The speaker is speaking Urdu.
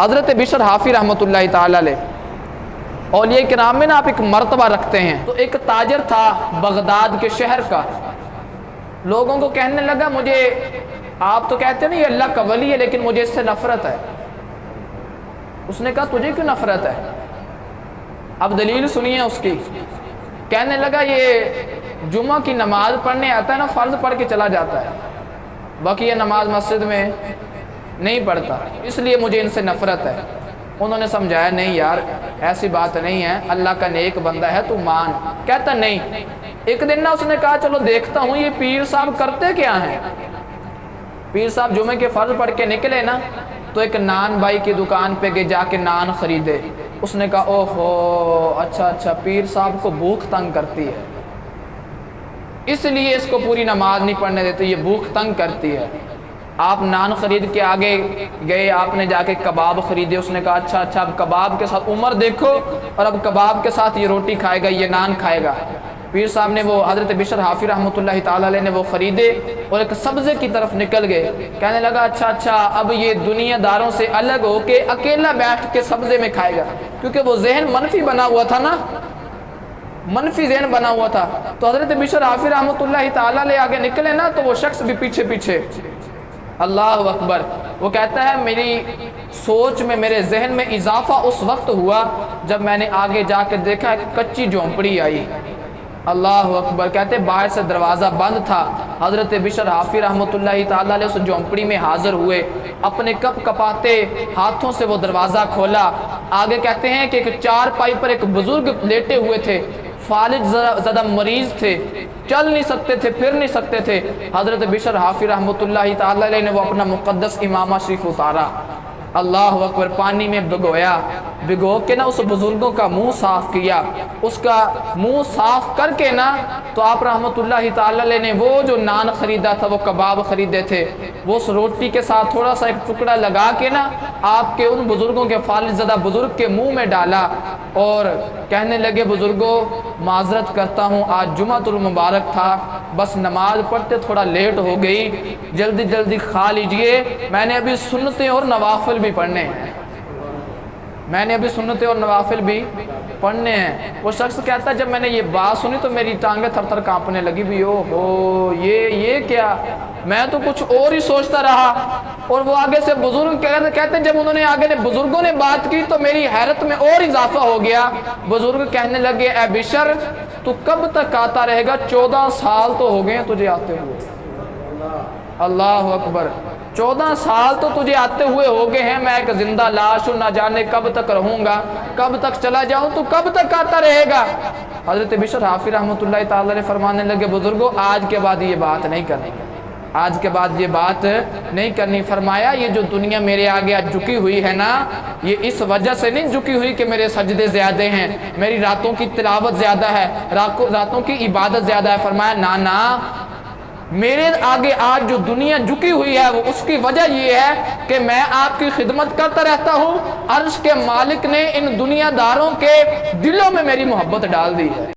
حضرت بشر حافی رحمۃ اللہ تعالی علیہ اولیاء کرام میں نا آپ ایک مرتبہ رکھتے ہیں. تو ایک تاجر تھا بغداد کے شہر کا، لوگوں کو کہنے لگا مجھے آپ تو کہتے ہیں نا یہ اللہ کا ولی ہے لیکن مجھے اس سے نفرت ہے. اس نے کہا تجھے کیوں نفرت ہے؟ اب دلیل سنیے اس کی. کہنے لگا یہ جمعہ کی نماز پڑھنے آتا ہے نا، فرض پڑھ کے چلا جاتا ہے، باقی یہ نماز مسجد میں نہیں پڑھتا، اس لیے مجھے ان سے نفرت ہے. انہوں نے سمجھایا نہیں یار ایسی بات نہیں ہے، اللہ کا نیک بندہ ہے تو مان. کہتا نہیں. ایک دن نا اس نے کہا چلو دیکھتا ہوں یہ پیر صاحب کرتے کیا ہیں. پیر صاحب جمعے کے فرض پڑھ کے نکلے نا تو ایک نان بائی کی دکان پہ گئے، جا کے نان خریدے. اس نے کہا اوہ ہو اچھا پیر صاحب کو بھوک تنگ کرتی ہے اس لیے اس کو پوری نماز نہیں پڑھنے دیتے، یہ بھوک تنگ کرتی ہے. آپ نان خرید کے آگے گئے، آپ نے جا کے کباب خریدے. اس نے کہا اچھا اب کباب کے ساتھ عمر دیکھو اور اب کباب کے ساتھ یہ روٹی کھائے گا، یہ نان کھائے گا. پیر صاحب نے وہ حضرت بشر حافی رحمۃ اللہ تعالی علیہ نے وہ خریدے اور ایک سبزے کی طرف نکل گئے. کہنے لگا اچھا اب یہ دنیا داروں سے الگ ہو کے اکیلا بیٹھ کے سبزے میں کھائے گا، کیونکہ وہ ذہن منفی بنا ہوا تھا نا، منفی ذہن بنا ہوا تھا. تو حضرت بشر حافی رحمۃ اللہ تعالی علیہ آگے نکلے نا تو وہ شخص بھی پیچھے. اللہ اکبر. وہ کہتا ہے میری سوچ میں میرے ذہن میں اضافہ اس وقت ہوا جب میں نے آگے جا کے دیکھا ایک کچی جھونپڑی آئی. اللہ اکبر. کہتے باہر سے دروازہ بند تھا. حضرت بشر حافی رحمۃ اللہ تعالی علیہ اس جھونپڑی میں حاضر ہوئے، اپنے کپ کپاتے ہاتھوں سے وہ دروازہ کھولا. آگے کہتے ہیں کہ ایک چارپائی پر ایک بزرگ لیٹے ہوئے تھے، فالج زدہ مریض تھے، چل نہیں سکتے تھے، پھر نہیں سکتے تھے. حضرت بشر حافی رحمۃ اللہ تعالی علیہ نے وہ اپنا مقدس امامہ شریف اتارا. اللہ اکبر. پانی میں بھگو کے نا اس بزرگوں کا منہ صاف کیا. اس کا منہ صاف کر کے نا تو آپ رحمۃ اللہ تعالی علیہ نے وہ جو نان خریدا تھا، وہ کباب خریدے تھے، وہ اس روٹی کے ساتھ تھوڑا سا ایک ٹکڑا لگا کے نا آپ کے ان بزرگوں کے فالج زدہ بزرگ کے منہ میں ڈالا اور کہنے لگے بزرگوں معذرت کرتا ہوں آج جمعۃ المبارک تھا، بس نماز پڑھتے تھوڑا لیٹ ہو گئی، جلدی کھا لیجئے، میں نے ابھی سنتیں اور نوافل بھی پڑھنے ہیں. وہ شخص کہتا ہے جب میں نے یہ بات سنی تو میری ٹانگیں تھر کانپنے لگی بھی. او ہو یہ کیا، میں تو کچھ اور ہی سوچتا رہا. اور وہ آگے سے بزرگ کہتے ہیں جب انہوں نے آگے بزرگوں نے بات کی تو میری حیرت میں اور اضافہ ہو گیا. بزرگ کہنے لگے اے بشر تو کب تک آتا رہے گا؟ 14 سال تو ہو گئے ہیں تجھے آتے ہوئے. اللہ اکبر. 14 سال تو تجھے آتے ہوئے ہو گئے ہیں، میں ایک زندہ لاش ہوں، نہ جانے کب تک رہوں گا، کب تک چلا جاؤں، تو کب تک آتا رہے گا؟ حضرت بشر حافی رحمۃ اللہ تعالی علیہ فرمانے لگے بزرگوں آج کے بعد یہ بات نہیں کرنی. فرمایا یہ جو دنیا میرے آگے آج جھکی ہوئی ہے نا، یہ اس وجہ سے نہیں جھکی ہوئی کہ میرے سجدے زیادہ ہیں، میری راتوں کی تلاوت زیادہ ہے، راتوں کی عبادت زیادہ ہے. فرمایا نا میرے آگے آج جو دنیا جھکی ہوئی ہے وہ اس کی وجہ یہ ہے کہ میں آپ کی خدمت کرتا رہتا ہوں. عرش کے مالک نے ان دنیا داروں کے دلوں میں میری محبت ڈال دی ہے.